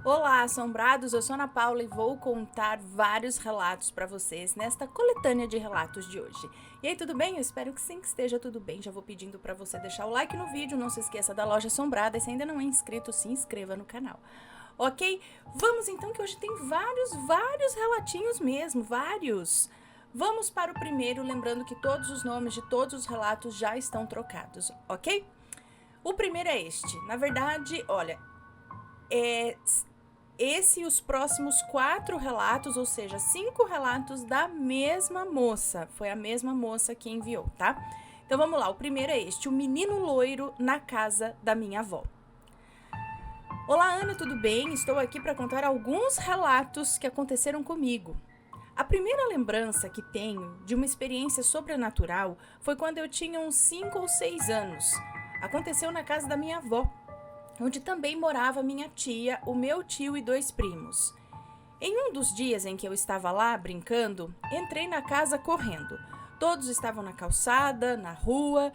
Olá, assombrados! Eu sou Ana Paula e vou contar vários relatos para vocês nesta coletânea de relatos de hoje. E aí, tudo bem? Eu espero que sim, que esteja tudo bem. Já vou pedindo para você deixar o like no vídeo, não se esqueça da Loja Assombrada e se ainda não é inscrito, se inscreva no canal. Ok? Vamos então, que hoje tem vários relatinhos mesmo, vários. Vamos para o primeiro, lembrando que todos os nomes de todos os relatos já estão trocados, ok? O primeiro é este. Na verdade, olha, esse e os próximos 4 relatos, ou seja, 5 relatos da mesma moça. Foi a mesma moça que enviou, tá? Então vamos lá, o primeiro é este: o menino loiro na casa da minha avó. Olá, Ana, tudo bem? Estou aqui para contar alguns relatos que aconteceram comigo. A primeira lembrança que tenho de uma experiência sobrenatural foi quando eu tinha uns 5 ou 6 anos. Aconteceu na casa da minha avó, onde também morava minha tia, o meu tio e 2 primos. Em um dos dias em que eu estava lá brincando, entrei na casa correndo. Todos estavam na calçada, na rua,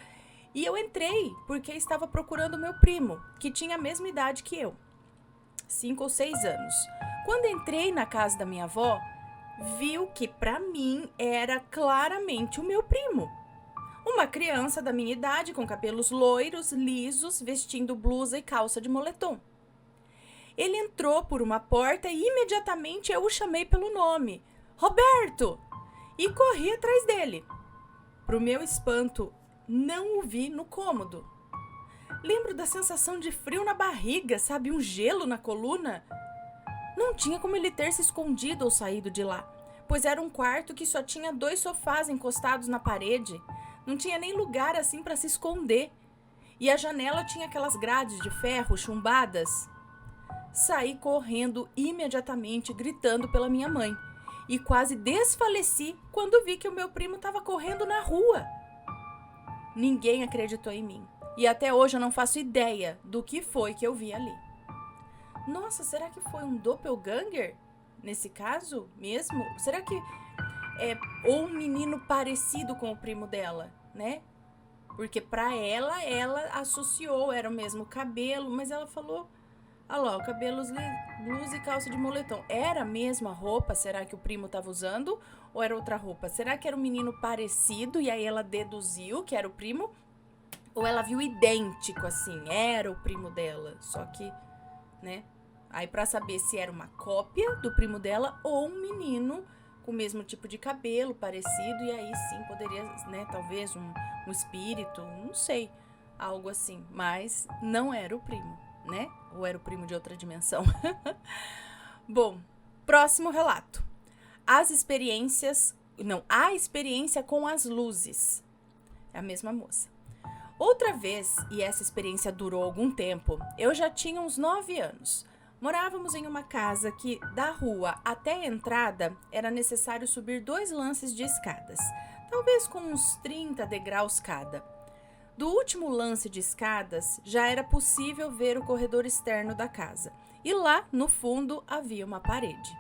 e eu entrei porque estava procurando meu primo, que tinha a mesma idade que eu, 5 ou 6 anos. Quando entrei na casa da minha avó, viu que para mim era claramente o meu primo. Uma criança da minha idade, com cabelos loiros, lisos, vestindo blusa e calça de moletom. Ele entrou por uma porta e imediatamente eu o chamei pelo nome, Roberto, e corri atrás dele. Para o meu espanto, não o vi no cômodo. Lembro da sensação de frio na barriga, sabe, um gelo na coluna. Não tinha como ele ter se escondido ou saído de lá, pois era um quarto que só tinha 2 sofás encostados na parede. Não tinha nem lugar assim para se esconder. E a janela tinha aquelas grades de ferro chumbadas. Saí correndo imediatamente, gritando pela minha mãe. E quase desfaleci quando vi que o meu primo estava correndo na rua. Ninguém acreditou em mim. E até hoje eu não faço ideia do que foi que eu vi ali. Nossa, será que foi um doppelganger? Nesse caso mesmo? Será que ou um menino parecido com o primo dela, né? Porque pra ela associou, era o mesmo cabelo, mas ela falou, olha lá, o cabelo, blusa e calça de moletom. Era a mesma roupa? Será que o primo tava usando? Ou era outra roupa? Será que era um menino parecido e aí ela deduziu que era o primo? Ou ela viu idêntico assim, era o primo dela, só que, né? Aí pra saber se era uma cópia do primo dela ou um menino com o mesmo tipo de cabelo, parecido, e aí sim poderia, né, talvez um espírito, não sei, algo assim, mas não era o primo, né? Ou era o primo de outra dimensão. Bom, próximo relato. A experiência com as luzes. É a mesma moça. Outra vez, e essa experiência durou algum tempo, eu já tinha uns 9 anos. Morávamos em uma casa que, da rua até a entrada, era necessário subir 2 lances de escadas, talvez com uns 30 degraus cada. Do último lance de escadas, já era possível ver o corredor externo da casa, e lá, no fundo, havia uma parede.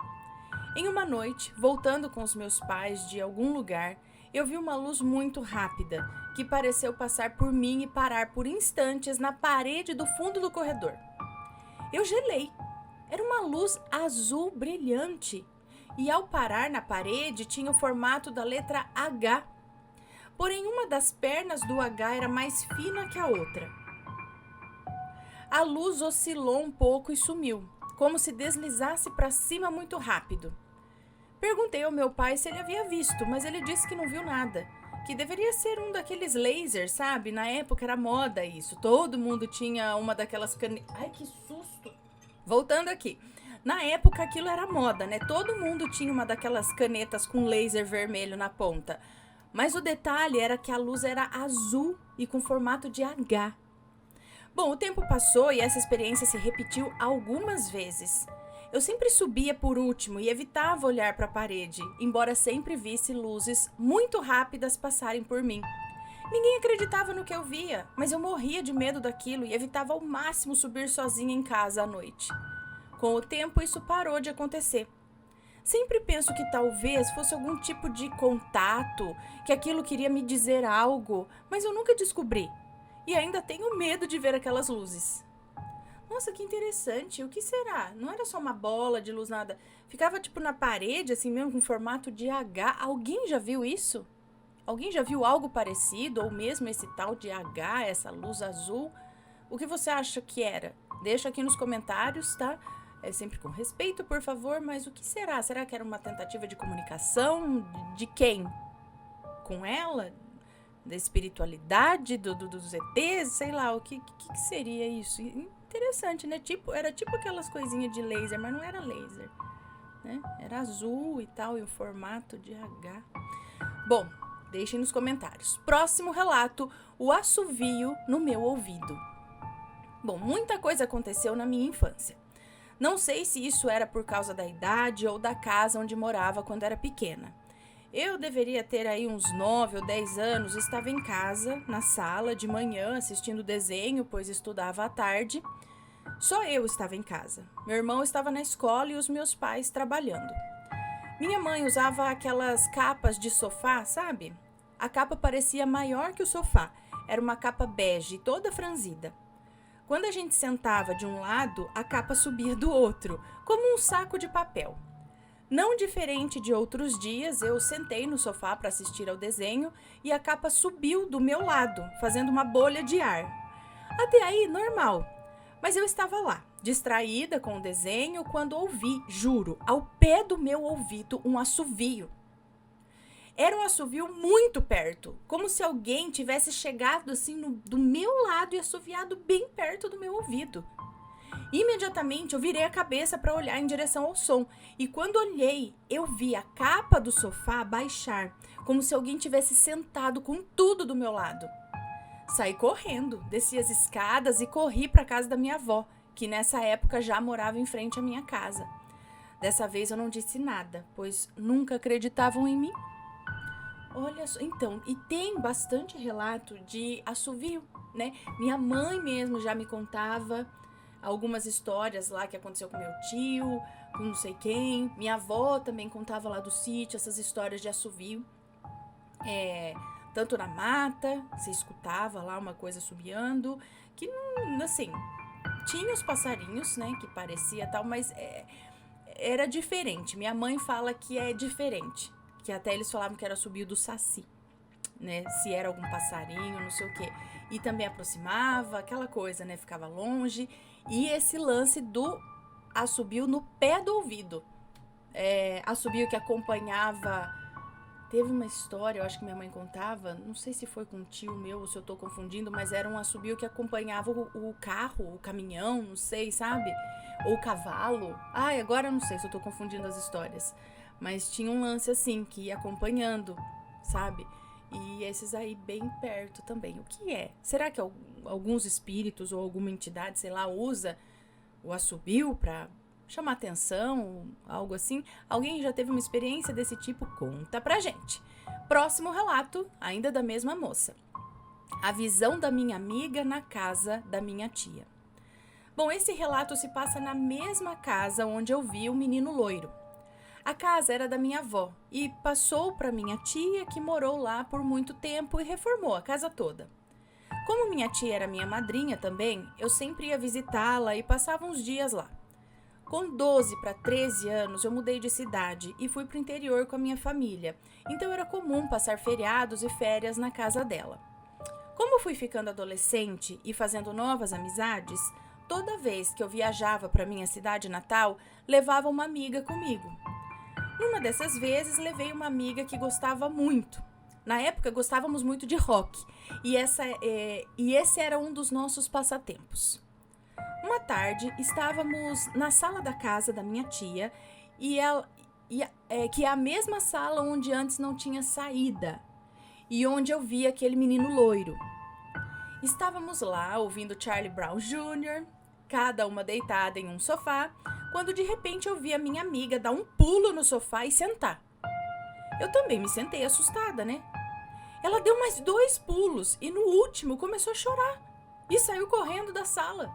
Em uma noite, voltando com os meus pais de algum lugar, eu vi uma luz muito rápida, que pareceu passar por mim e parar por instantes na parede do fundo do corredor. Eu gelei. Era uma luz azul brilhante e, ao parar na parede, tinha o formato da letra H. Porém, uma das pernas do H era mais fina que a outra. A luz oscilou um pouco e sumiu, como se deslizasse para cima muito rápido. Perguntei ao meu pai se ele havia visto, mas ele disse que não viu nada, que deveria ser um daqueles lasers, sabe? Na época era moda isso, todo mundo tinha uma daquelas canetas. Ai, que susto! Voltando aqui, na época aquilo era moda, né? Todo mundo tinha uma daquelas canetas com laser vermelho na ponta. Mas o detalhe era que a luz era azul e com formato de H. Bom, o tempo passou e essa experiência se repetiu algumas vezes. Eu sempre subia por último e evitava olhar para a parede, embora sempre visse luzes muito rápidas passarem por mim. Ninguém acreditava no que eu via, mas eu morria de medo daquilo e evitava ao máximo subir sozinha em casa à noite. Com o tempo, isso parou de acontecer. Sempre penso que talvez fosse algum tipo de contato, que aquilo queria me dizer algo, mas eu nunca descobri. E ainda tenho medo de ver aquelas luzes. Nossa, que interessante. O que será? Não era só uma bola de luz, nada. Ficava tipo na parede, assim mesmo, com formato de H. Alguém já viu isso? Alguém já viu algo parecido? Ou mesmo esse tal de H, essa luz azul? O que você acha que era? Deixa aqui nos comentários, tá? É sempre com respeito, por favor, mas o que será? Será que era uma tentativa de comunicação? De quem? Com ela? Da espiritualidade? Dos ETs? Sei lá, o que seria isso? Interessante, né? Era tipo aquelas coisinhas de laser, mas não era laser, né? Era azul e tal, e o formato de H. Bom, deixem nos comentários. Próximo relato, o assovio no meu ouvido. Bom, muita coisa aconteceu na minha infância. Não sei se isso era por causa da idade ou da casa onde morava quando era pequena. Eu deveria ter aí uns 9 ou 10 anos, estava em casa, na sala, de manhã, assistindo desenho, pois estudava à tarde. Só eu estava em casa. Meu irmão estava na escola e os meus pais trabalhando. Minha mãe usava aquelas capas de sofá, sabe? A capa parecia maior que o sofá. Era uma capa bege, toda franzida. Quando a gente sentava de um lado, a capa subia do outro, como um saco de papel. Não diferente de outros dias, eu sentei no sofá para assistir ao desenho e a capa subiu do meu lado, fazendo uma bolha de ar. Até aí, normal. Mas eu estava lá, distraída com o desenho, quando ouvi, juro, ao pé do meu ouvido, um assovio. Era um assovio muito perto, como se alguém tivesse chegado assim do meu lado e assoviado bem perto do meu ouvido. Imediatamente eu virei a cabeça para olhar em direção ao som, e quando olhei, eu vi a capa do sofá baixar, como se alguém tivesse sentado com tudo do meu lado. Saí correndo, desci as escadas e corri para a casa da minha avó, que nessa época já morava em frente à minha casa. Dessa vez eu não disse nada, pois nunca acreditavam em mim. Olha só, então, e tem bastante relato de assovio, né? Minha mãe mesmo já me contava algumas histórias lá que aconteceu com meu tio, com não sei quem. Minha avó também contava lá do sítio, essas histórias de assovio. Tanto na mata, você escutava lá uma coisa assobiando, que não, assim, tinha os passarinhos, né, que parecia tal, mas era diferente. Minha mãe fala que é diferente. Que até eles falavam que era assobio do saci, né? Se era algum passarinho, não sei o quê. E também aproximava, aquela coisa, né? Ficava longe. E esse lance do assobio no pé do ouvido. Assobio que acompanhava... Teve uma história, eu acho que minha mãe contava, não sei se foi com um tio meu ou se eu tô confundindo, mas era um assobio que acompanhava o carro, o caminhão, não sei, sabe? Ou o cavalo. Ai, agora eu não sei se eu tô confundindo as histórias. Mas tinha um lance assim, que ia acompanhando, sabe? E esses aí bem perto também. O que é? Será que alguns espíritos ou alguma entidade, sei lá, usa o assobio pra chamar atenção, algo assim? Alguém já teve uma experiência desse tipo? Conta pra gente. Próximo relato, ainda da mesma moça. A visão da minha amiga na casa da minha tia. Bom, esse relato se passa na mesma casa onde eu vi o menino loiro. A casa era da minha avó e passou para minha tia, que morou lá por muito tempo e reformou a casa toda. Como minha tia era minha madrinha também, eu sempre ia visitá-la e passava uns dias lá. Com 12 para 13 anos, eu mudei de cidade e fui para o interior com a minha família, então era comum passar feriados e férias na casa dela. Como fui ficando adolescente e fazendo novas amizades, toda vez que eu viajava para minha cidade natal, levava uma amiga comigo. Numa dessas vezes, levei uma amiga que gostava muito. Na época, gostávamos muito de rock, e esse era um dos nossos passatempos. Uma tarde, estávamos na sala da casa da minha tia, que é a mesma sala onde antes não tinha saída, e onde eu vi aquele menino loiro. Estávamos lá, ouvindo Charlie Brown Jr., cada uma deitada em um sofá, quando de repente eu vi a minha amiga dar um pulo no sofá e sentar. Eu também me sentei assustada, né? Ela deu mais 2 pulos e no último começou a chorar e saiu correndo da sala.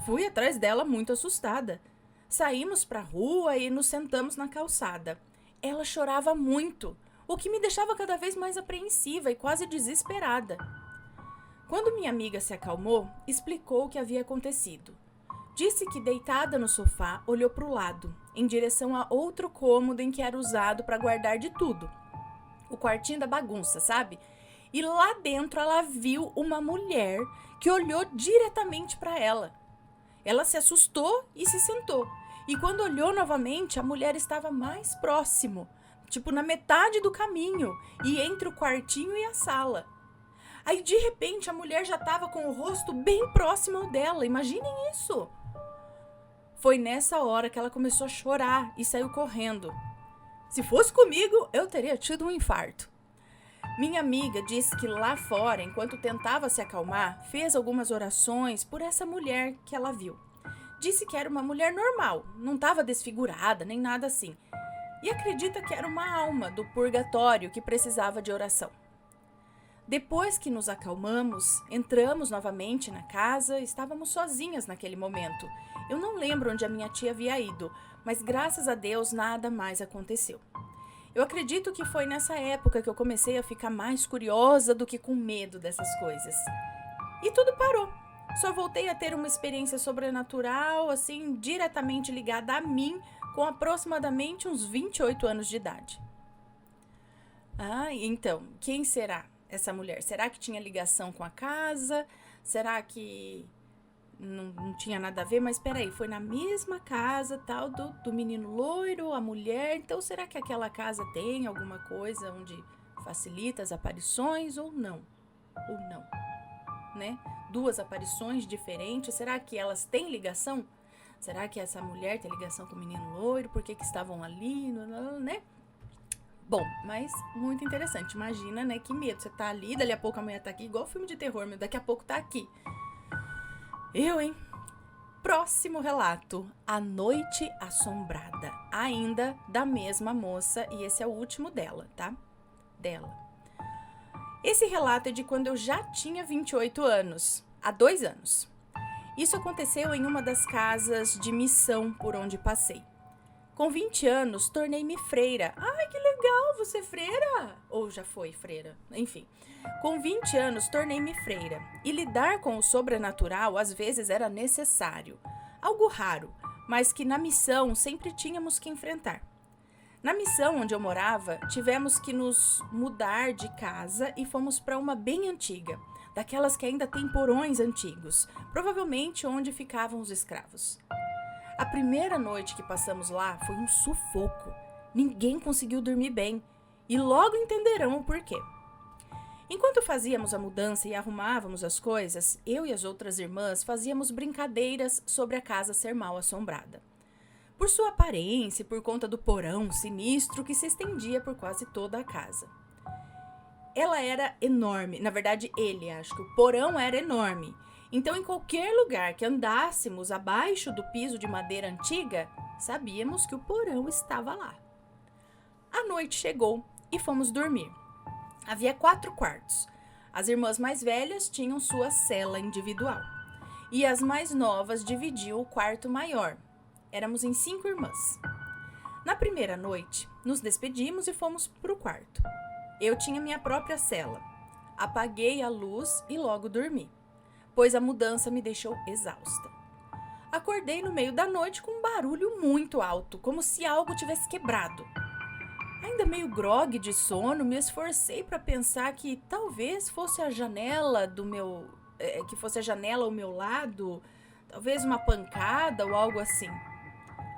Fui atrás dela muito assustada. Saímos para a rua e nos sentamos na calçada. Ela chorava muito, o que me deixava cada vez mais apreensiva e quase desesperada. Quando minha amiga se acalmou, explicou o que havia acontecido. Disse que, deitada no sofá, olhou para o lado, em direção a outro cômodo em que era usado para guardar de tudo. O quartinho da bagunça, sabe? E lá dentro ela viu uma mulher que olhou diretamente para ela. Ela se assustou e se sentou. E quando olhou novamente, a mulher estava mais próximo, tipo na metade do caminho, e entre o quartinho e a sala. Aí, de repente, a mulher já estava com o rosto bem próximo ao dela. Imaginem isso! Foi nessa hora que ela começou a chorar e saiu correndo. Se fosse comigo, eu teria tido um infarto. Minha amiga disse que lá fora, enquanto tentava se acalmar, fez algumas orações por essa mulher que ela viu. Disse que era uma mulher normal, não estava desfigurada nem nada assim. E acredita que era uma alma do purgatório que precisava de oração. Depois que nos acalmamos, entramos novamente na casa, estávamos sozinhas naquele momento. Eu não lembro onde a minha tia havia ido, mas graças a Deus nada mais aconteceu. Eu acredito que foi nessa época que eu comecei a ficar mais curiosa do que com medo dessas coisas. E tudo parou. Só voltei a ter uma experiência sobrenatural, assim, diretamente ligada a mim, com aproximadamente uns 28 anos de idade. Ah, então, quem será essa mulher? Será que tinha ligação com a casa? Será que não tinha nada a ver? Mas peraí, foi na mesma casa tal do menino loiro, a mulher. Então será que aquela casa tem alguma coisa onde facilita as aparições ou não? Ou não, né? Duas aparições diferentes, será que elas têm ligação? Será que essa mulher tem ligação com o menino loiro? Por que estavam ali, né? Bom, mas muito interessante. Imagina, né? Que medo. Você tá ali, dali a pouco a mulher tá aqui, igual filme de terror, mas daqui a pouco tá aqui. Hein? Próximo relato. A Noite Assombrada. Ainda da mesma moça, e esse é o último dela, tá? Dela. Esse relato é de quando eu já tinha 28 anos. Há 2 anos. Isso aconteceu em uma das casas de missão por onde passei. Com 20 anos, tornei-me freira. Ai, que legal, você é freira? Ou já foi freira? Enfim. Com 20 anos, tornei-me freira. E lidar com o sobrenatural, às vezes, era necessário. Algo raro, mas que na missão sempre tínhamos que enfrentar. Na missão onde eu morava, tivemos que nos mudar de casa e fomos para uma bem antiga, daquelas que ainda tem porões antigos, provavelmente onde ficavam os escravos. A primeira noite que passamos lá foi um sufoco. Ninguém conseguiu dormir bem e logo entenderão o porquê. Enquanto fazíamos a mudança e arrumávamos as coisas, eu e as outras irmãs fazíamos brincadeiras sobre a casa ser mal assombrada. Por sua aparência e por conta do porão sinistro que se estendia por quase toda a casa. Ela era enorme, na verdade acho que o porão era enorme. Então, em qualquer lugar que andássemos abaixo do piso de madeira antiga, sabíamos que o porão estava lá. A noite chegou e fomos dormir. Havia 4 quartos. As irmãs mais velhas tinham sua cela individual. E as mais novas dividiam o quarto maior. Éramos em 5 irmãs. Na primeira noite, nos despedimos e fomos para o quarto. Eu tinha minha própria cela. Apaguei a luz e logo dormi, pois a mudança me deixou exausta. Acordei no meio da noite com um barulho muito alto, como se algo tivesse quebrado. Ainda meio grogue de sono, me esforcei para pensar que talvez fosse a janela ao meu lado, talvez uma pancada ou algo assim.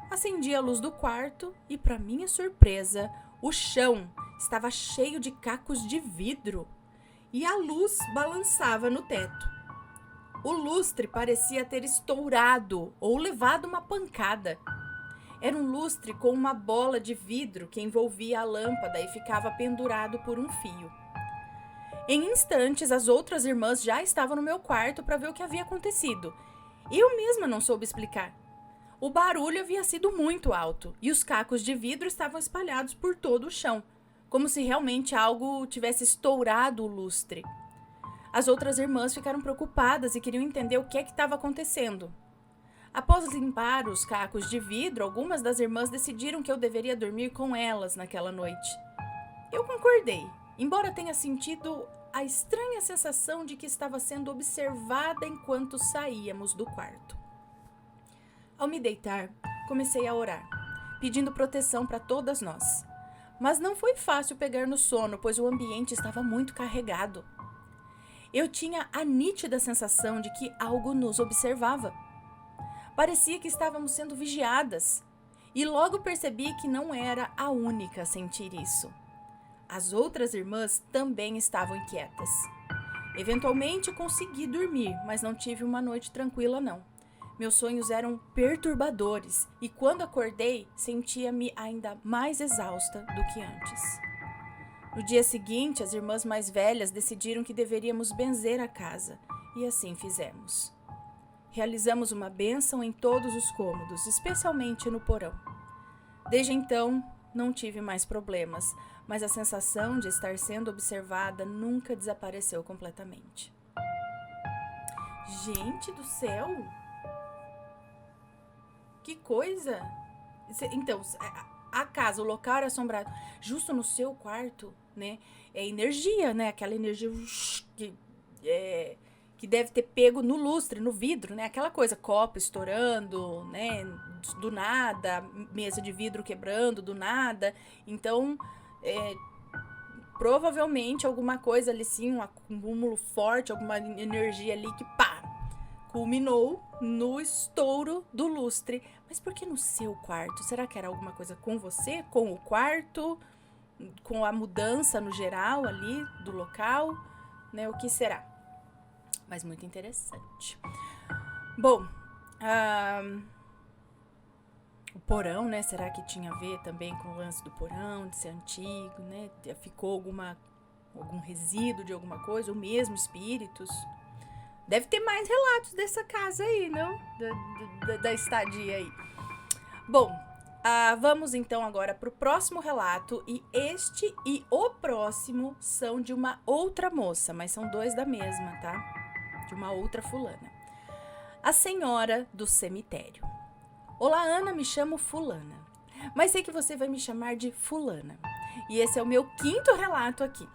Acendi a luz do quarto e, para minha surpresa, o chão estava cheio de cacos de vidro e a luz balançava no teto. O lustre parecia ter estourado ou levado uma pancada. Era um lustre com uma bola de vidro que envolvia a lâmpada e ficava pendurado por um fio. Em instantes, as outras irmãs já estavam no meu quarto para ver o que havia acontecido. Eu mesma não soube explicar. O barulho havia sido muito alto e os cacos de vidro estavam espalhados por todo o chão, como se realmente algo tivesse estourado o lustre. As outras irmãs ficaram preocupadas e queriam entender o que estava acontecendo. Após limpar os cacos de vidro, algumas das irmãs decidiram que eu deveria dormir com elas naquela noite. Eu concordei, embora tenha sentido a estranha sensação de que estava sendo observada enquanto saíamos do quarto. Ao me deitar, comecei a orar, pedindo proteção para todas nós. Mas não foi fácil pegar no sono, pois o ambiente estava muito carregado. Eu tinha a nítida sensação de que algo nos observava. Parecia que estávamos sendo vigiadas, e logo percebi que não era a única a sentir isso. As outras irmãs também estavam inquietas. Eventualmente consegui dormir, mas não tive uma noite tranquila não. Meus sonhos eram perturbadores e quando acordei, sentia-me ainda mais exausta do que antes. No dia seguinte, as irmãs mais velhas decidiram que deveríamos benzer a casa e assim fizemos. Realizamos uma bênção em todos os cômodos, especialmente no porão. Desde então, não tive mais problemas, mas a sensação de estar sendo observada nunca desapareceu completamente. Gente do céu! Que coisa! Então, a casa, o local era assombrado. Justo no seu quarto, né? É energia, né? Aquela energia que deve ter pego no lustre, no vidro, né? Aquela coisa, copo estourando, né? Do nada, mesa de vidro quebrando, do nada. Então, provavelmente alguma coisa ali, sim, um acúmulo forte, alguma energia ali que, pá, culminou no estouro do lustre. Mas por que no seu quarto? Será que era alguma coisa com você? Com o quarto? Com a mudança no geral ali do local? Né? O que será? Mas muito interessante. Bom, o porão, né? Será que tinha a ver também com o lance do porão, de ser antigo, né? Ficou algum resíduo de alguma coisa, ou mesmo espíritos? Deve ter mais relatos dessa casa aí, não? Da estadia aí. Bom, vamos então agora para o próximo relato. E este e o próximo são de uma outra moça, mas são dois da mesma, tá? De uma outra fulana. A Senhora do Cemitério. Olá, Ana, me chamo fulana. Mas sei que você vai me chamar de fulana. E esse é o meu 5º relato aqui.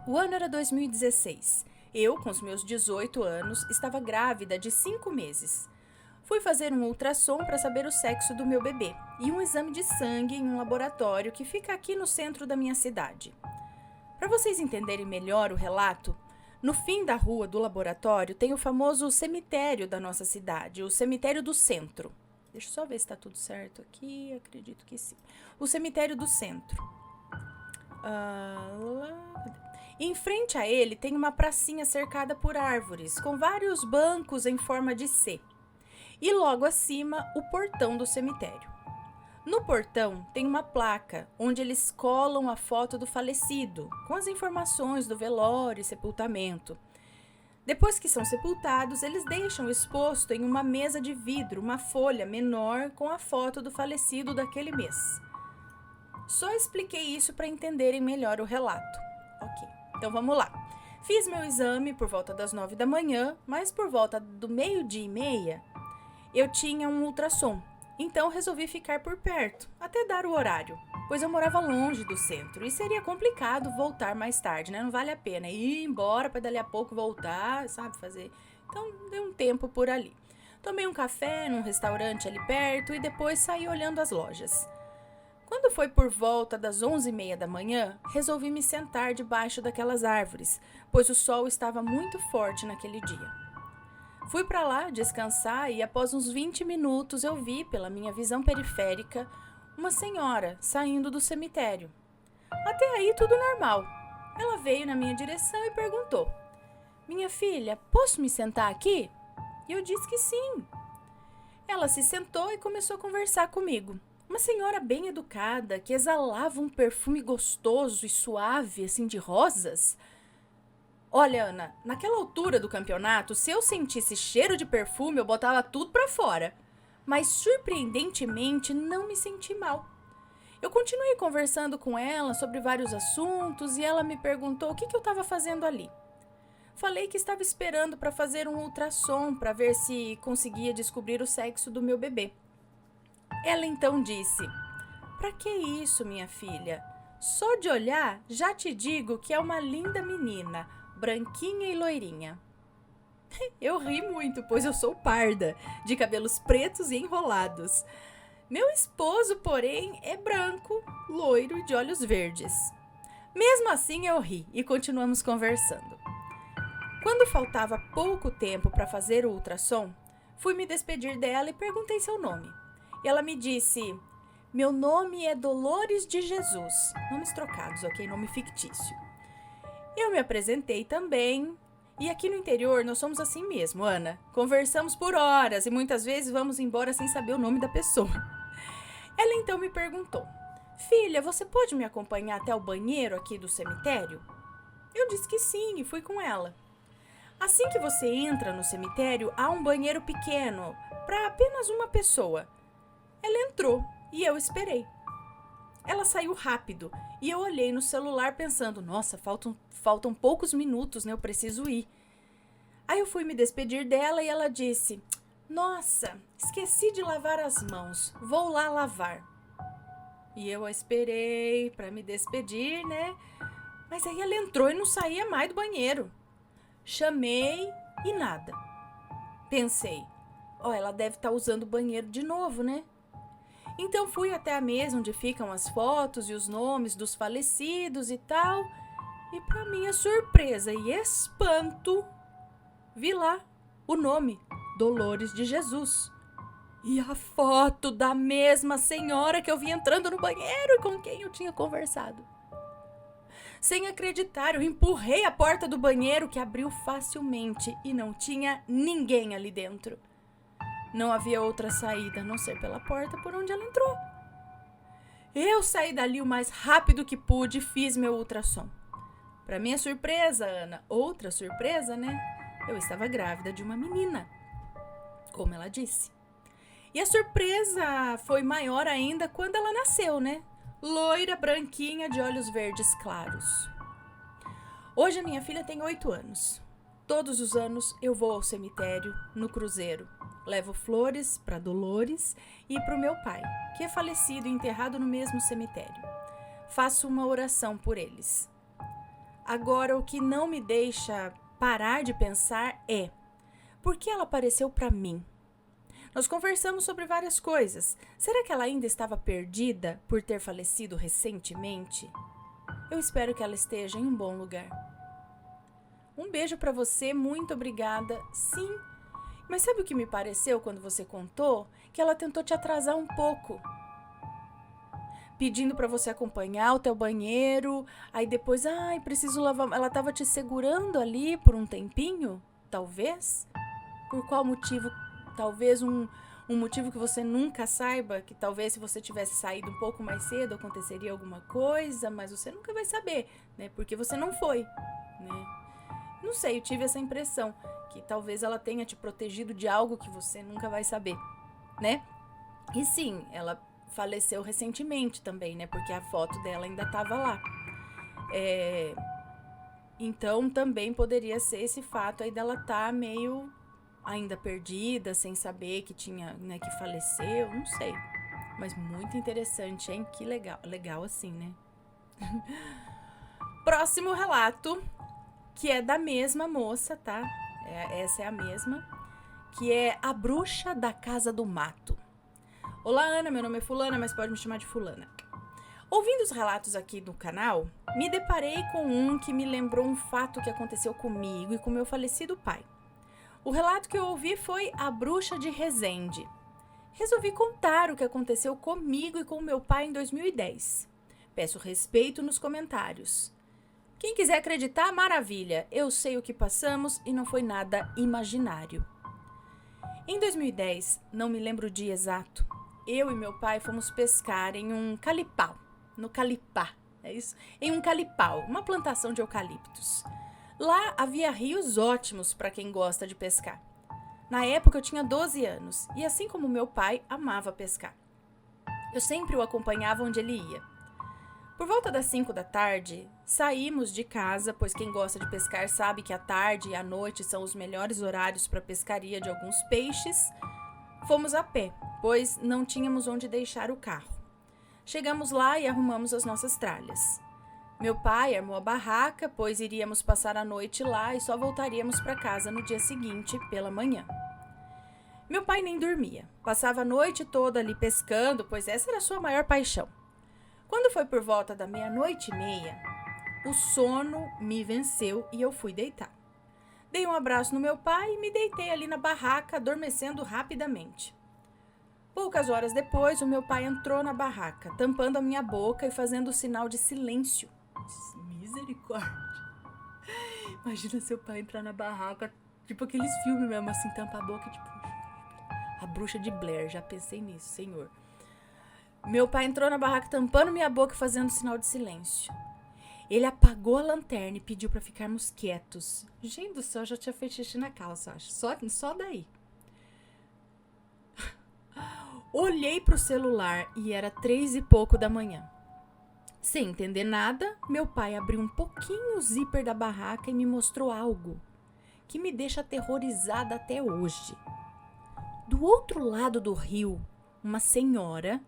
O ano era 2016. Eu, com os meus 18 anos, estava grávida de 5 meses. Fui fazer um ultrassom para saber o sexo do meu bebê e um exame de sangue em um laboratório que fica aqui no centro da minha cidade. Para vocês entenderem melhor o relato, no fim da rua do laboratório tem o famoso cemitério da nossa cidade, o cemitério do centro. Deixa eu só ver se está tudo certo aqui, acredito que sim. O cemitério do centro. Em frente a ele tem uma pracinha cercada por árvores, com vários bancos em forma de C. E logo acima, o portão do cemitério. No portão tem uma placa, onde eles colam a foto do falecido, com as informações do velório e sepultamento. Depois que são sepultados, eles deixam exposto em uma mesa de vidro uma folha menor com a foto do falecido daquele mês. Só expliquei isso para entenderem melhor o relato. Ok. Então vamos lá. Fiz meu exame por volta das 9 da manhã, mas por volta do 12:30 eu tinha um ultrassom. Então resolvi ficar por perto, até dar o horário, pois eu morava longe do centro e seria complicado voltar mais tarde, né? Não vale a pena ir embora para dali a pouco voltar, sabe, fazer. Então dei um tempo por ali. Tomei um café num restaurante ali perto e depois saí olhando as lojas. Quando foi por volta das 11:30 da manhã, resolvi me sentar debaixo daquelas árvores, pois o sol estava muito forte naquele dia. Fui para lá descansar e após uns 20 minutos eu vi, pela minha visão periférica, uma senhora saindo do cemitério. Até aí tudo normal. Ela veio na minha direção e perguntou: "Minha filha, posso me sentar aqui?" E eu disse que sim. Ela se sentou e começou a conversar comigo. Uma senhora bem educada, que exalava um perfume gostoso e suave, assim, de rosas. Olha, Ana, naquela altura do campeonato, se eu sentisse cheiro de perfume, eu botava tudo pra fora. Mas, surpreendentemente, não me senti mal. Eu continuei conversando com ela sobre vários assuntos e ela me perguntou o que eu estava fazendo ali. Falei que estava esperando para fazer um ultrassom para ver se conseguia descobrir o sexo do meu bebê. Ela então disse: "Pra que isso, minha filha? Só de olhar, já te digo que é uma linda menina, branquinha e loirinha." Eu ri muito, pois eu sou parda, de cabelos pretos e enrolados. Meu esposo, porém, é branco, loiro e de olhos verdes. Mesmo assim, eu ri e continuamos conversando. Quando faltava pouco tempo para fazer o ultrassom, fui me despedir dela e perguntei seu nome. E ela me disse: meu nome é Dolores de Jesus. Nomes trocados, ok? Nome fictício. Eu me apresentei também. E aqui no interior nós somos assim mesmo, Ana. Conversamos por horas e muitas vezes vamos embora sem saber o nome da pessoa. Ela então me perguntou: filha, você pode me acompanhar até o banheiro aqui do cemitério? Eu disse que sim e fui com ela. Assim que você entra no cemitério, há um banheiro pequeno para apenas uma pessoa. Ela entrou e eu esperei. Ela saiu rápido e eu olhei no celular pensando: nossa, faltam poucos minutos, né? Eu preciso ir. Aí eu fui me despedir dela e ela disse: nossa, esqueci de lavar as mãos, vou lá lavar. E eu a esperei para me despedir, né? Mas aí ela entrou e não saía mais do banheiro. Chamei e nada. Pensei: ela deve estar usando o banheiro de novo, né? Então fui até a mesa onde ficam as fotos e os nomes dos falecidos e tal. E para minha surpresa e espanto, vi lá o nome: Dolores de Jesus. E a foto da mesma senhora que eu vi entrando no banheiro e com quem eu tinha conversado. Sem acreditar, eu empurrei a porta do banheiro, que abriu facilmente e não tinha ninguém ali dentro. Não havia outra saída a não ser pela porta por onde ela entrou. Eu saí dali o mais rápido que pude e fiz meu ultrassom. Para minha surpresa, Ana, outra surpresa, né? Eu estava grávida de uma menina, como ela disse. E a surpresa foi maior ainda quando ela nasceu, né? Loira, branquinha, de olhos verdes claros. Hoje a minha filha tem 8 anos. Todos os anos eu vou ao cemitério, no cruzeiro. Levo flores para Dolores e para o meu pai, que é falecido e enterrado no mesmo cemitério. Faço uma oração por eles. Agora, o que não me deixa parar de pensar é: por que ela apareceu para mim? Nós conversamos sobre várias coisas. Será que ela ainda estava perdida por ter falecido recentemente? Eu espero que ela esteja em um bom lugar. Um beijo para você, muito obrigada. Sim, mas sabe o que me pareceu quando você contou? Que ela tentou te atrasar um pouco, pedindo para você acompanhar até o banheiro. Aí depois, preciso lavar. Ela estava te segurando ali por um tempinho, talvez? Por qual motivo? Talvez um motivo que você nunca saiba, que talvez se você tivesse saído um pouco mais cedo aconteceria alguma coisa, mas você nunca vai saber, né? Porque você não foi, né? Não sei, eu tive essa impressão, que talvez ela tenha te protegido de algo que você nunca vai saber, né? E sim, ela faleceu recentemente também, né? Porque a foto dela ainda estava lá. Então também poderia ser esse fato aí dela estar meio ainda perdida, sem saber que tinha, né, que faleceu, não sei. Mas muito interessante, hein? Que legal. Legal assim, né? Próximo relato, que é da mesma moça, tá? Essa é a mesma, que é A Bruxa da Casa do Mato. Olá, Ana, meu nome é Fulana, mas pode me chamar de Fulana. Ouvindo os relatos aqui no canal, me deparei com um que me lembrou um fato que aconteceu comigo e com meu falecido pai. O relato que eu ouvi foi A Bruxa de Resende. Resolvi contar o que aconteceu comigo e com meu pai em 2010. Peço respeito nos comentários. Quem quiser acreditar, maravilha. Eu sei o que passamos e não foi nada imaginário. Em 2010, não me lembro o dia exato, eu e meu pai fomos pescar em um calipau. No Calipá, é isso? Em um calipau, uma plantação de eucaliptos. Lá havia rios ótimos para quem gosta de pescar. Na época eu tinha 12 anos e, assim como meu pai, amava pescar. Eu sempre o acompanhava onde ele ia. Por volta das 5 da tarde, saímos de casa, pois quem gosta de pescar sabe que a tarde e a noite são os melhores horários para a pescaria de alguns peixes. Fomos a pé, pois não tínhamos onde deixar o carro. Chegamos lá e arrumamos as nossas tralhas. Meu pai armou a barraca, pois iríamos passar a noite lá e só voltaríamos para casa no dia seguinte, pela manhã. Meu pai nem dormia. Passava a noite toda ali pescando, pois essa era a sua maior paixão. Quando foi por volta da 00:30, o sono me venceu e eu fui deitar. Dei um abraço no meu pai e me deitei ali na barraca, adormecendo rapidamente. Poucas horas depois, o meu pai entrou na barraca, tampando a minha boca e fazendo o sinal de silêncio. Misericórdia. Imagina seu pai entrar na barraca, tipo aqueles filmes mesmo, assim, tampa a boca, tipo... A Bruxa de Blair, já pensei nisso, senhor. Meu pai entrou na barraca tampando minha boca e fazendo sinal de silêncio. Ele apagou a lanterna e pediu para ficarmos quietos. Gente do céu, eu já tinha feito xixi na calça, acho. Só daí. Olhei pro celular e era 3 e pouco da manhã. Sem entender nada, meu pai abriu um pouquinho o zíper da barraca e me mostrou algo que me deixa aterrorizada até hoje. Do outro lado do rio, uma senhora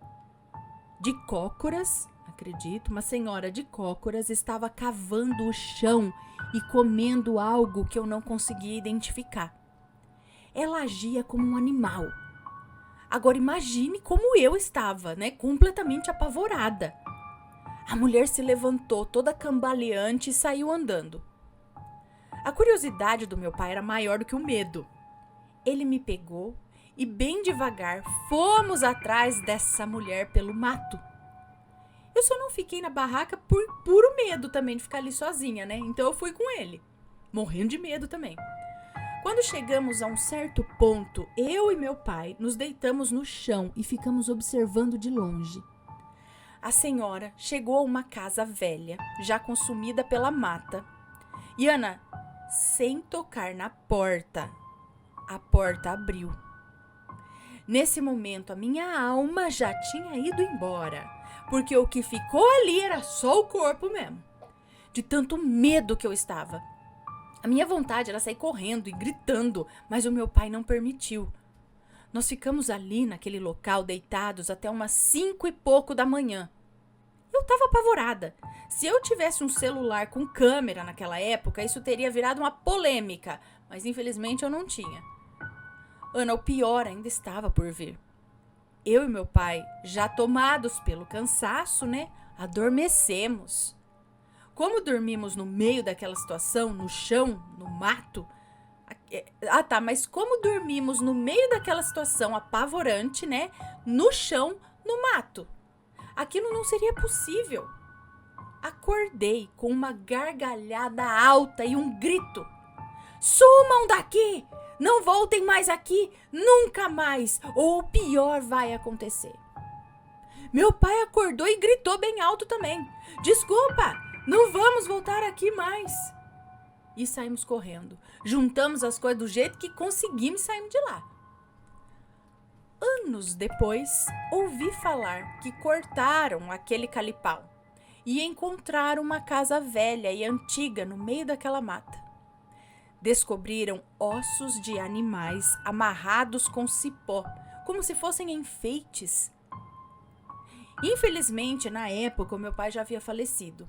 de cócoras, uma senhora de cócoras estava cavando o chão e comendo algo que eu não conseguia identificar. Ela agia como um animal. Agora imagine como eu estava, né? Completamente apavorada. A mulher se levantou toda cambaleante e saiu andando. A curiosidade do meu pai era maior do que o medo. Ele me pegou e bem devagar fomos atrás dessa mulher pelo mato. Eu só não fiquei na barraca por puro medo também de ficar ali sozinha, né? Então eu fui com ele, morrendo de medo também. Quando chegamos a um certo ponto, eu e meu pai nos deitamos no chão e ficamos observando de longe. A senhora chegou a uma casa velha, já consumida pela mata. E Ana, sem tocar na porta, a porta abriu. Nesse momento, a minha alma já tinha ido embora, porque o que ficou ali era só o corpo mesmo. De tanto medo que eu estava. A minha vontade era sair correndo e gritando, mas o meu pai não permitiu. Nós ficamos ali naquele local deitados até umas 5 e pouco da manhã. Eu estava apavorada. Se eu tivesse um celular com câmera naquela época, isso teria virado uma polêmica, mas infelizmente eu não tinha. Ana, o pior ainda estava por vir. Eu e meu pai, já tomados pelo cansaço, né, adormecemos. Como dormimos no meio daquela situação, no chão, no mato... mas como dormimos no meio daquela situação apavorante, né, no chão, no mato? Aquilo não seria possível. Acordei com uma gargalhada alta e um grito. Sumam daqui! Não voltem mais aqui, nunca mais, ou o pior vai acontecer. Meu pai acordou e gritou bem alto também. Desculpa, não vamos voltar aqui mais. E saímos correndo. Juntamos as coisas do jeito que conseguimos e saímos de lá. Anos depois, ouvi falar que cortaram aquele calipau e encontraram uma casa velha e antiga no meio daquela mata. Descobriram ossos de animais amarrados com cipó, como se fossem enfeites. Infelizmente, na época, o meu pai já havia falecido.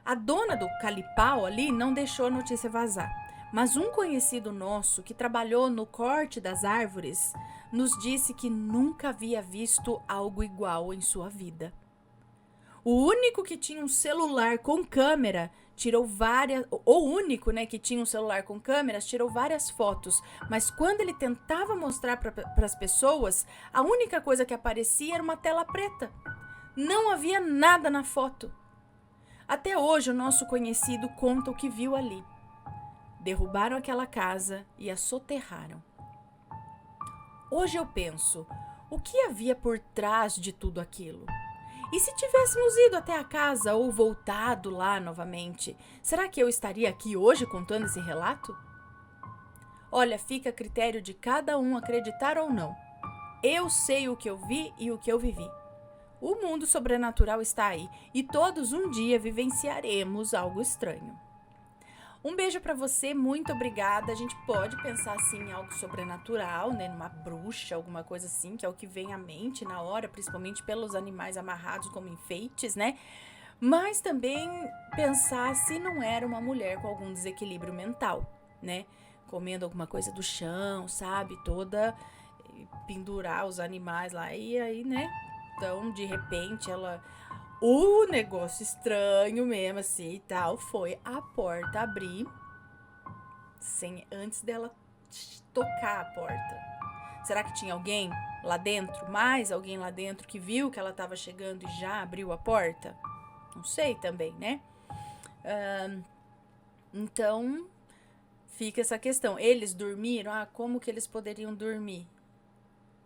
A dona do calipau ali não deixou a notícia vazar, mas um conhecido nosso que trabalhou no corte das árvores nos disse que nunca havia visto algo igual em sua vida. O único que tinha um celular com câmera tirou várias... O único, né, que tinha um celular com câmeras tirou várias fotos, mas quando ele tentava mostrar para as pessoas, a única coisa que aparecia era uma tela preta. Não havia nada na foto. Até hoje o nosso conhecido conta o que viu ali. Derrubaram aquela casa e a soterraram. Hoje eu penso, o que havia por trás de tudo aquilo? E se tivéssemos ido até a casa ou voltado lá novamente, será que eu estaria aqui hoje contando esse relato? Olha, fica a critério de cada um acreditar ou não. Eu sei o que eu vi e o que eu vivi. O mundo sobrenatural está aí e todos um dia vivenciaremos algo estranho. Um beijo pra você, muito obrigada. A gente pode pensar assim em algo sobrenatural, né? Numa bruxa, alguma coisa assim, que é o que vem à mente na hora, principalmente pelos animais amarrados como enfeites, né? mas também pensar se não era uma mulher com algum desequilíbrio mental, né? Comendo alguma coisa do chão, sabe? Toda pendurar os animais lá e aí, né? Então, de repente, o negócio estranho mesmo, assim, e tal, foi a porta abrir antes dela tocar a porta. Será que tinha alguém lá dentro, mais alguém lá dentro que viu que ela estava chegando e já abriu a porta? Não sei também, né? Então, fica essa questão. Eles dormiram? Como que eles poderiam dormir?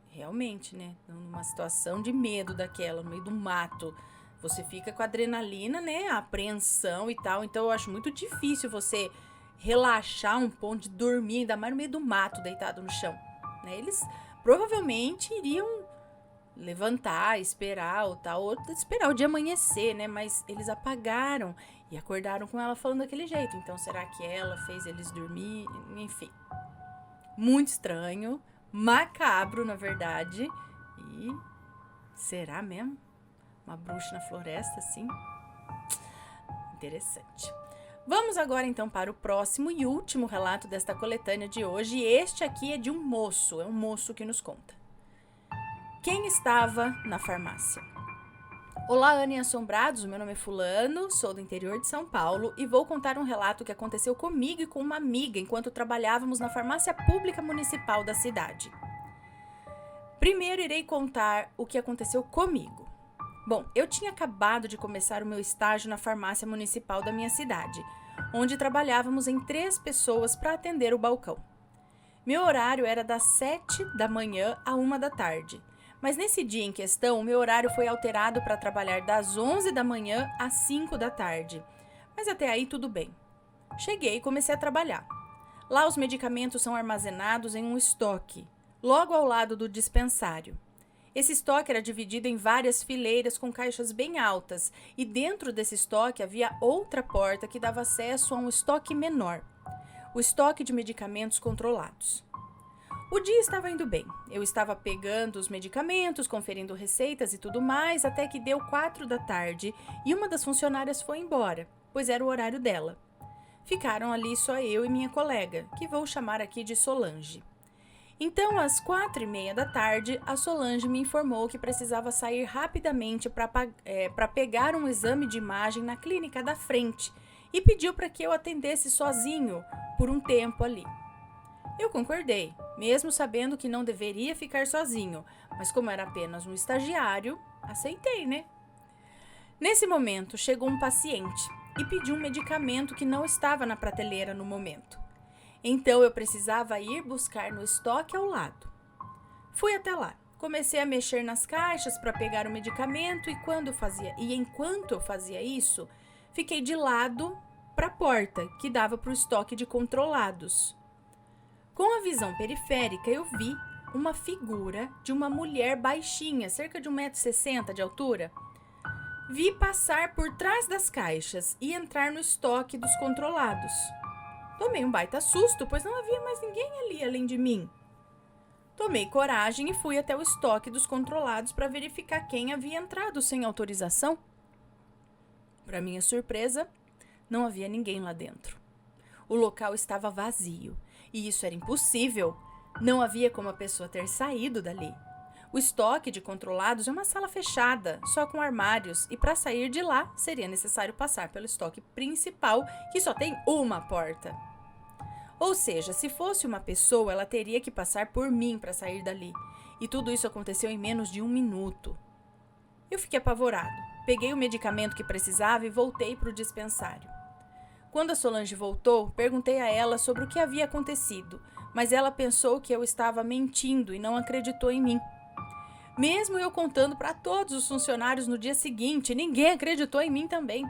Realmente, né? Numa situação de medo daquela, no meio do mato. Você fica com adrenalina, né? A apreensão e tal. Então, eu acho muito difícil você relaxar um ponto de dormir, ainda mais no meio do mato, deitado no chão. Né? Eles provavelmente iriam levantar, esperar ou esperar o dia amanhecer, né? Mas eles apagaram e acordaram com ela falando daquele jeito. Então, será que ela fez eles dormir? Enfim, muito estranho, macabro, na verdade. E será mesmo? Uma bruxa na floresta, assim? Interessante. Vamos agora, então, para o próximo e último relato desta coletânea de hoje. Este aqui é de um moço, é um moço que nos conta. Quem estava na farmácia? Olá, Ana e assombrados, meu nome é Fulano, sou do interior de São Paulo e vou contar um relato que aconteceu comigo e com uma amiga enquanto trabalhávamos na farmácia pública municipal da cidade. Primeiro irei contar o que aconteceu comigo. Bom, eu tinha acabado de começar o meu estágio na farmácia municipal da minha cidade, onde trabalhávamos em 3 pessoas para atender o balcão. Meu horário era das 7 da manhã a 1 da tarde, mas nesse dia em questão, o meu horário foi alterado para trabalhar das 11 da manhã às 5 da tarde. Mas até aí tudo bem. Cheguei e comecei a trabalhar. Lá os medicamentos são armazenados em um estoque, logo ao lado do dispensário. Esse estoque era dividido em várias fileiras com caixas bem altas e dentro desse estoque havia outra porta que dava acesso a um estoque menor, o estoque de medicamentos controlados. O dia estava indo bem. Eu estava pegando os medicamentos, conferindo receitas e tudo mais, até que deu 4 da tarde e uma das funcionárias foi embora, pois era o horário dela. Ficaram ali só eu e minha colega, que vou chamar aqui de Solange. Então, às 4:30 da tarde, a Solange me informou que precisava sair rapidamente para pegar um exame de imagem na clínica da frente e pediu para que eu atendesse sozinho por um tempo ali. Eu concordei, mesmo sabendo que não deveria ficar sozinho, mas como era apenas um estagiário, aceitei, né? Nesse momento, chegou um paciente e pediu um medicamento que não estava na prateleira no momento. Então, eu precisava ir buscar no estoque ao lado. Fui até lá, comecei a mexer nas caixas para pegar o medicamento enquanto eu fazia isso, fiquei de lado para a porta que dava para o estoque de controlados. Com a visão periférica, eu vi uma figura de uma mulher baixinha, cerca de 1,60 m de altura. Vi passar por trás das caixas e entrar no estoque dos controlados. Tomei um baita susto, pois não havia mais ninguém ali além de mim. Tomei coragem e fui até o estoque dos controlados para verificar quem havia entrado sem autorização. Para minha surpresa, não havia ninguém lá dentro. O local estava vazio, e isso era impossível. Não havia como a pessoa ter saído dali. O estoque de controlados é uma sala fechada, só com armários, e para sair de lá seria necessário passar pelo estoque principal, que só tem uma porta. Ou seja, se fosse uma pessoa, ela teria que passar por mim para sair dali. E tudo isso aconteceu em menos de 1 minuto. Eu fiquei apavorado. Peguei o medicamento que precisava e voltei para o dispensário. Quando a Solange voltou, perguntei a ela sobre o que havia acontecido, mas ela pensou que eu estava mentindo e não acreditou em mim. Mesmo eu contando para todos os funcionários no dia seguinte, ninguém acreditou em mim também.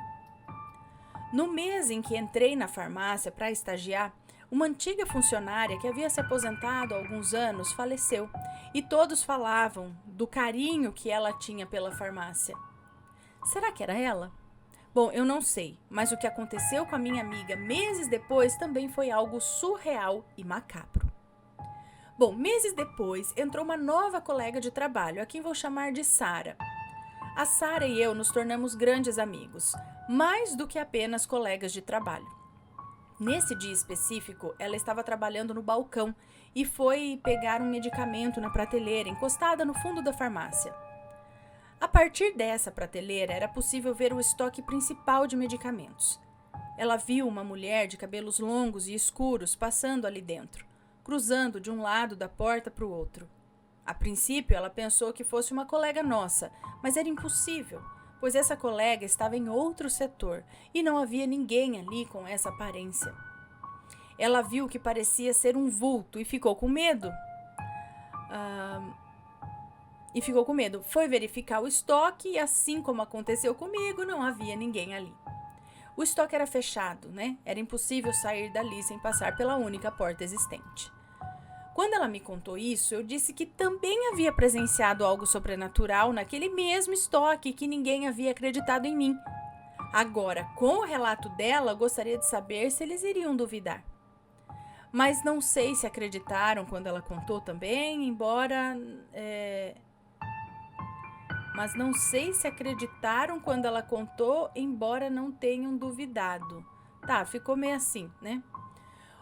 No mês em que entrei na farmácia para estagiar, uma antiga funcionária que havia se aposentado há alguns anos faleceu e todos falavam do carinho que ela tinha pela farmácia. Será que era ela? Bom, eu não sei, mas o que aconteceu com a minha amiga meses depois também foi algo surreal e macabro. Bom, meses depois entrou uma nova colega de trabalho, a quem vou chamar de Sara. A Sara e eu nos tornamos grandes amigos, mais do que apenas colegas de trabalho. Nesse dia específico, ela estava trabalhando no balcão e foi pegar um medicamento na prateleira encostada no fundo da farmácia. A partir dessa prateleira, era possível ver o estoque principal de medicamentos. Ela viu uma mulher de cabelos longos e escuros passando ali dentro, cruzando de um lado da porta para o outro. A princípio, ela pensou que fosse uma colega nossa, mas era impossível, pois essa colega estava em outro setor e não havia ninguém ali com essa aparência. Ela viu que parecia ser um vulto e ficou com medo. Foi verificar o estoque e, assim como aconteceu comigo, não havia ninguém ali. O estoque era fechado, né? Era impossível sair dali sem passar pela única porta existente. Quando ela me contou isso, eu disse que também havia presenciado algo sobrenatural naquele mesmo estoque e que ninguém havia acreditado em mim. Agora, com o relato dela, gostaria de saber se eles iriam duvidar. Mas não sei se acreditaram quando ela contou também, embora não tenham duvidado. Tá, ficou meio assim, né?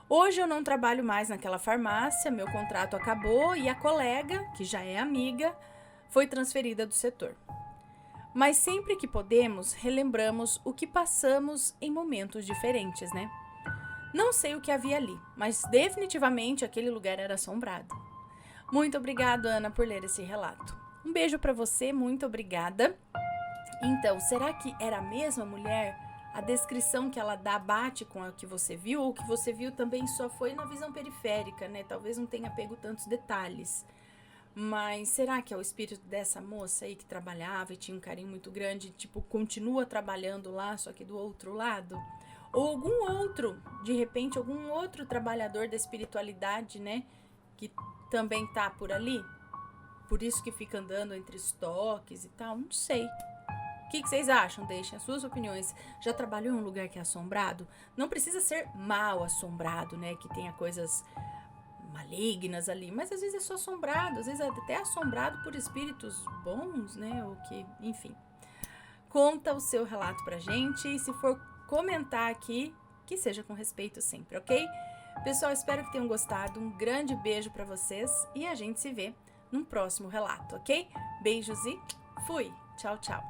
Hoje eu não trabalho mais naquela farmácia, meu contrato acabou e a colega, que já é amiga, foi transferida do setor. Mas sempre que podemos, relembramos o que passamos em momentos diferentes, né? Não sei o que havia ali, mas definitivamente aquele lugar era assombrado. Muito obrigada, Ana, por ler esse relato. Um beijo para você, muito obrigada. Então, será que era a mesma mulher? A descrição que ela dá bate com a que você viu, ou que você viu também só foi na visão periférica, né? Talvez não tenha pego tantos detalhes. Mas será que é o espírito dessa moça aí que trabalhava e tinha um carinho muito grande, tipo, continua trabalhando lá, só que do outro lado? Ou de repente, algum outro trabalhador da espiritualidade, né? Que também tá por ali? Por isso que fica andando entre estoques e tal? Não sei. O que vocês acham? Deixem as suas opiniões. Já trabalhou em um lugar que é assombrado? Não precisa ser mal assombrado, né? Que tenha coisas malignas ali. Mas às vezes é só assombrado. Às vezes é até assombrado por espíritos bons, né? Ou que, enfim. Conta o seu relato pra gente. E se for comentar aqui, que seja com respeito sempre, ok? Pessoal, espero que tenham gostado. Um grande beijo pra vocês. E a gente se vê num próximo relato, ok? Beijos e fui! Tchau, tchau!